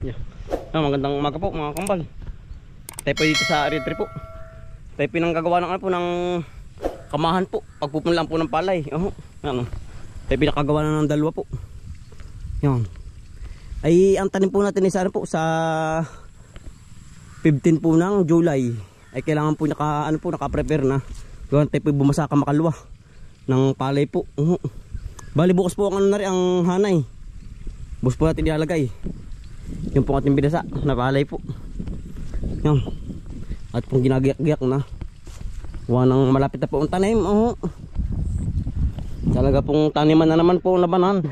Yeah. Magandang umaga po mga kambal. Tayo po dito sa area 3 po. Tayo pinanggagawa ng ano po ng kamahan po. Pagpupunlan po ng palay. Yan. Tayo pinakagawa na ng dalawa po. Yan. Ay ang tanim po natin ay sana po sa 15 po ng July. Ay kailangan po naka-prepare na. Gawin tayo po bumasa ka makalwa ng palay po. Bali bukas po ang ano na rin ang hanay. Bukas po natin ilalagay. Yung pong ating binasa na palay po. Yan. At pong ginagiyak-giyak na. Nang malapit na po ang tanim. Talaga pong taniman na naman po ang labanan.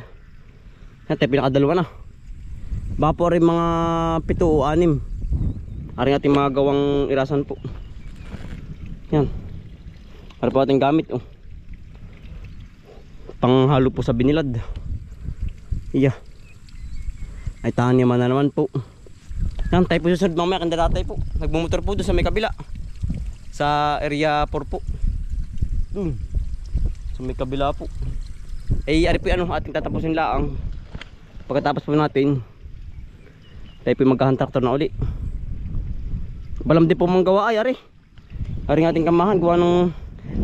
Yan tayo pinakadalawa na. Baka po rin mga 7 o 6. Aring ating mga gawang irasan po. Yan. Para po ating gamit. Panghalo po sa binilad. Iya. Ay taniman na naman po. Yan tayo po susunod mamaya kanda tayo po. Nagmumotor po doon sa may kabila. Sa area 4 po. Sa may kabila po. Ay ari po ating tatapusin laang. Pagkatapos po natin tayo po magkahan traktor na uli. Balam din po mga gawa ay ari. Ari ng ating kamahan gawa ng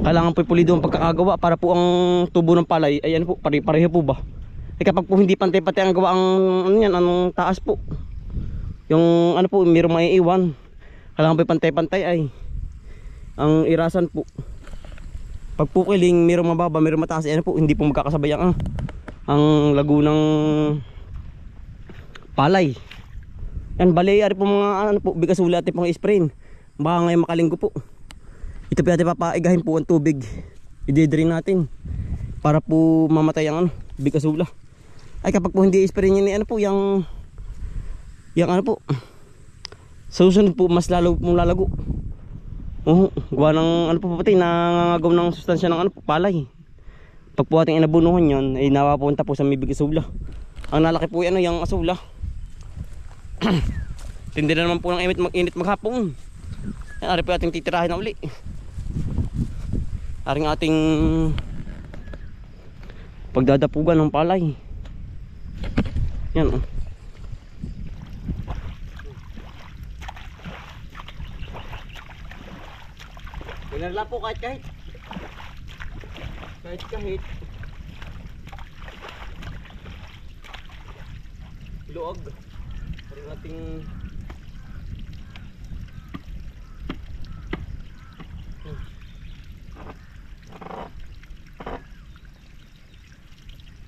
kailangan po pulido ang pagkakagawa para po ang tubo ng palay ay ano po pareho po ba. Eh kapag po hindi pantay-pantay ang gawa ang ano yan, anong taas po. Yung ano po, mayroong maiiwan. Kailangan po pantay-pantay ay ang irasan po. Pag po kiling mayroong mababa, mayroong mataas, ano po, hindi po magkakasabay ang lago ng palay. Yan, bali, ari po mga ano po, bigas uli atin pang sprain. Baka ngayon makalinggo po. Ito po natin papaigahin po ang tubig. I-drain natin para po mamatay ang bigas ula. Ay kapag po hindi i-spray niya ni ano po yung ano po sa susunod po mas lalo pong lalago. Gawa ng ano po pati nangangagaw ng sustansya ng ano po palay. Pag po ating inabunuhan yan ay napapunta po sa may bigas ula. Ang nalaki po yan yung asula. Tindi na naman po ng init maghapon. Yan, ari po ating titirahin na uli. Aring ating pagdadapugan ng palay. Yan Pinarla po kahit luog. Parang ating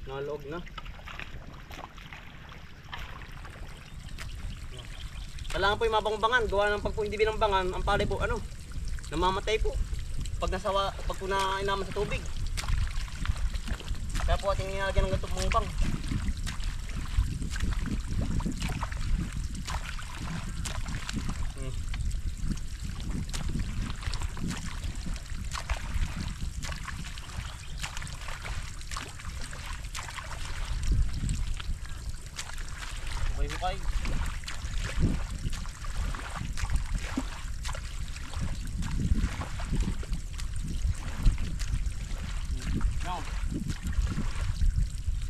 nalog na. Kailangan po yung mabangbangan. Gawa ng pag po hindi binambangan, ang palay po namamatay po. Pag po na inaman sa tubig. Kaya po ating nilagyan ng ganitong mangbang. Okay.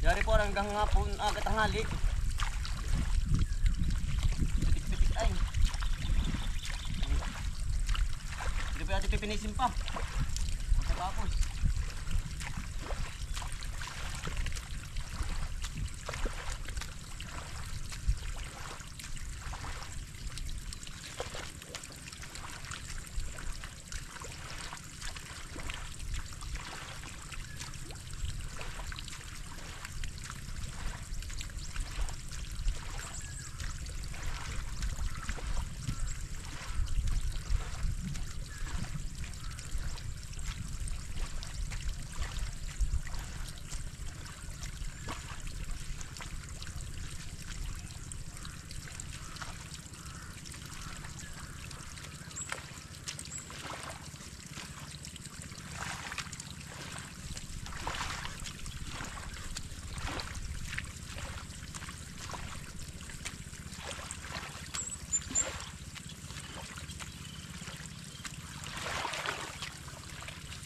Dari po hanggang hapon agad tanghali. Pitik-pitik ay. Hindi pa natin pipinisin pa. Tapos.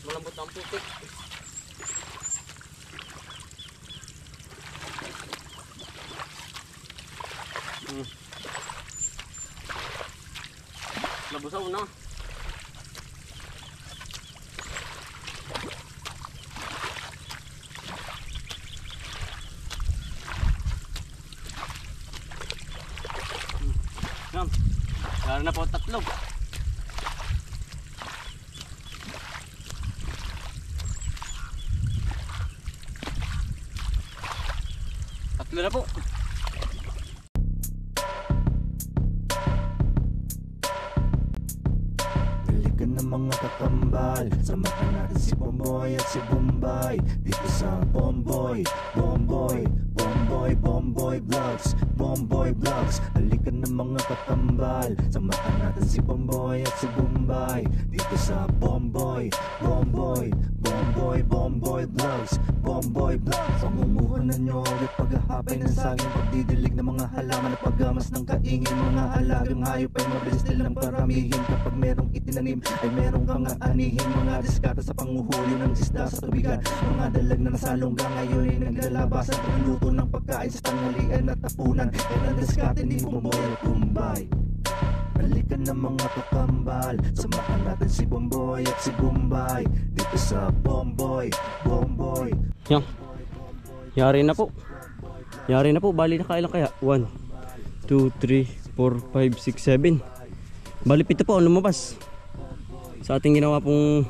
Malambot ang putik. Nabusaw na. Yan. Laro na po tatlo. Tatlo na po. Balikan ng mga kakambal, samahan natin si Bomboy at si Bombay dito sa Bomboy, Bomboy, Bomboy, Bomboy Vlogs, Bomboy Vlogs. Balikan ng mga kakambal, samahan natin si Bomboy at si Bombay dito sa Bomboy, Bomboy, Bomboy, Bomboy Vlogs, Bomboy Vlogs. Pangumuhanan nyo ulit paghahapay ng saging, pagdidilig ng mga halaman at paggamas ng kaingin. Mga alagang hayop ay mabilis nilang paramihin. Kapag merong itinanim ay merong kang aanihin. Mga diskata sa panguhuli ng isda sa tubigan, mga dalag na nasalongga ngayon ay naglalabasan. Pagluto ng pagkain sa tanghalian at tapunan, yan ang diskate ni Bomboy at Bombay. Balikan ng mga kakambal, samahan natin si Bomboy at si Bombay dito sa Bomboy, Bomboy. Yan. Yari na po. Yari na po. Bali na kailan kaya? 1, 2, 3, 4, 5, 6, 7. Bali pito po ang lumabas sa ating ginawa pong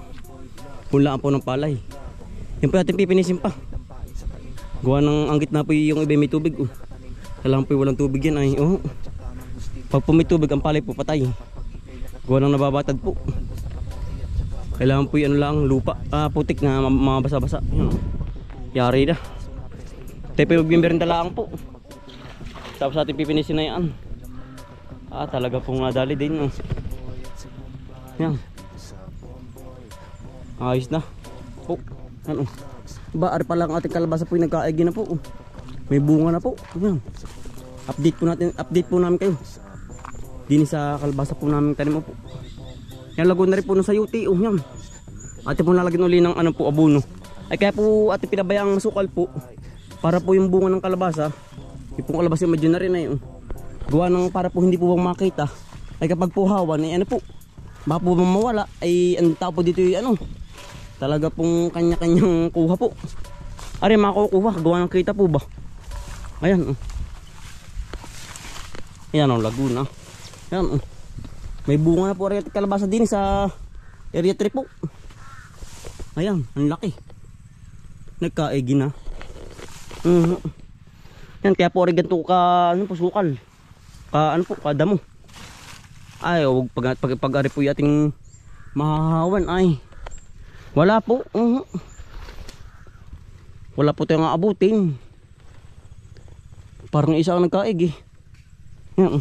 punlaan po ng palay. Yan po natin pipinisin pa. Gawa ng anggit na po yung iba may tubig. Kailangan po walang tubig yan ay. Pag po may tubig ang palay po patay. Gawa ng nababatad po. Kailangan po yung ano lang lupa, putik na mga basa-basa. Yari na. Tayo po yung bimberin talaang po. Tapos ating pipinisin na yan. Talaga pong nadali din. Yan. Ayos na. Ano? Ba, ari pa lang ating kalabasa po yung nagkaigi na po. May bunga na po. Yan. Update po namin kayo. Dini sa kalabasa po namin tanim po. Yan, lago na rin po sa yuti. Yan. Ate po nalagyan uli ng ano po, abono. Ay kaya po ate pinabayang masukal po. Para po yung bunga ng kalabasa. Yung pong kalabasa yung medyo na rin ay. Gawa ng para po hindi po bang makita. Ay kapag po hawan ay ano po. Baka po mawala. Ay ang tao po dito yung ano. Talaga pong kanya-kanyang kuha po. Ari makukuha. Gawa ng kita po ba. Ayan. Ayan ang Laguna. Ayan. May bunga na po rin kalabasa din sa area 3 po. Ayan. Ang laki. Nagkaigi na. Yan kaya po rin ganito ka ano po sukal. Ano po kadamo. Ay wag pag-ari po yung ating mahahawan ay. Wala po. Wala po tayong aabutin. Parang isa ang nagkaig eh. Yan.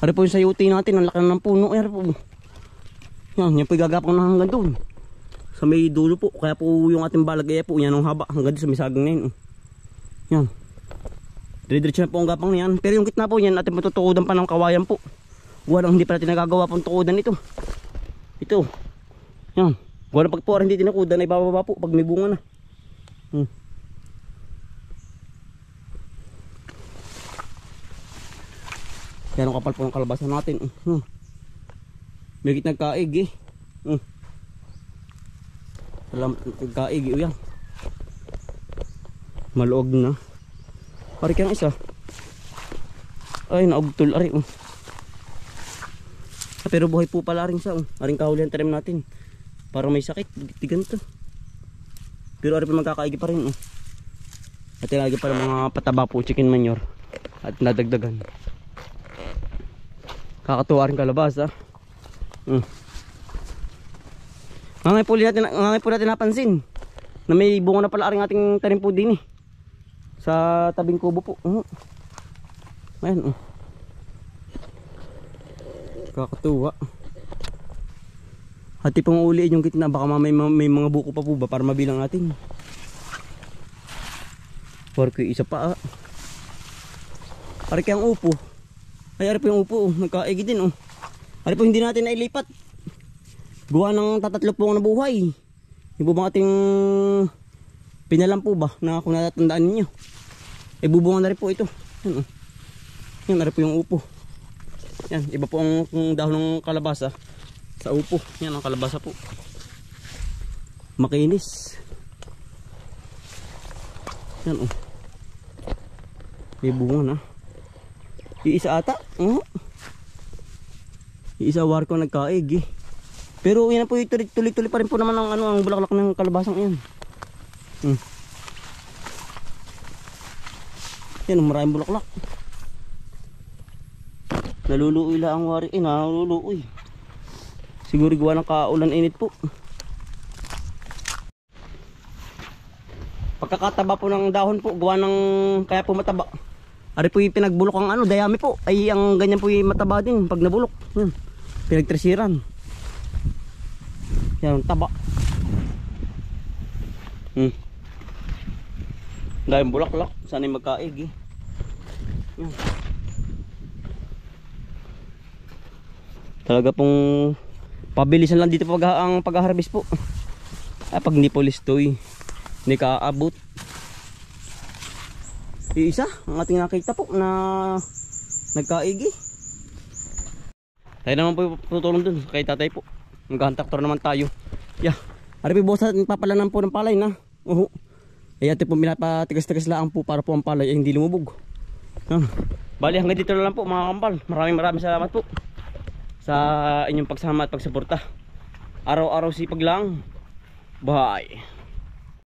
Ari po yung sayuti natin, ang laki ng puno. Ari po. Yan po gagapang na hanggang doon. Sa may dulo po. Kaya po yung ating balagaya po. Yan ang haba hanggang doon sa may saging na yun. Yan. Dire-diretso na po ang gapang na yan. Pero yung gitna po yan, ating matutukodan pa ng kawayan po. Walang hindi pa natin nagagawa pong tukodan ito. Ito. Yan. Walang pag po hindi tinakudan ay bababa po pag may bunga na. Yan ang kapal po ng kalabasa natin. May gitnang kaig eh. Kaig eh. Yan. Maluog na. Pari kang isa. Ay naugtol ari. Pero buhay po pala rin siya. Aring kahulihan tanim natin. Parang may sakit. Tigan to. Pero ari pa magkakaigi pa rin. At ilagay pa ng mga pataba po, chicken manure. At nadagdagan. Kakatuwa rin kalabasa. Ngangay po natin napansin na may bunga na pala rin ating tanim po din eh. Sa tabing kubo po. Ayan. Kakatuwa. Hati pong uliin yung gitna. Baka may mga buko pa po ba para mabilang natin. Porque isa pa Ari kayang upo. Ay ari po yung upo. Nagkaigi din Ari po hindi natin nailipat. Gawa ng tatatlo po na buhay. Yung po bang ating pinalam po ba na kung natatandaan ninyo. Bubungan na rin po ito. Yan ari po yung upo. Yan, iba po ang dahon ng kalabasa sa upo. Yan ang kalabasa po. Makinis. Yan oh. May bunga na. Iisa ata. Iisa war ko nagkaig eh. Pero yan po, tuloy-tuloy pa rin po naman ang bulaklak ng kalabasang yan. Yan, maraming bulaklak. Naluluoy lang ang wari. Naluluoy. Siguro gawa ng kaulan init po. Pagkakataba po ng dahon po, gawa ng kaya po mataba. Ari po yung pinagbulok ang dayami po. Ay ang ganyan po yung mataba din pag nabulok. Yan. Pinagtresiran. Yan, taba. Dahil bulaklak, sana yung magkaig eh. Yan. Talaga pong pabilisan lang dito pag ang pag-harvest po. Pag hindi po listoy, hindi ka aabot. Isa ang ating nakita po na nagkaig eh. Tayo naman po tutulong dun kay tatay po. Maghahantaktor naman tayo. Yeah. Ari po boss, papalanan po ng palay na. Eh ate po pinapatigas-tigas lang po para po ang palay ay hindi lumubog. Bali hanggang dito na lang po mga kampal. Maraming salamat po sa inyong pagsama at pagsuporta. Araw-araw sipag lang. Bye.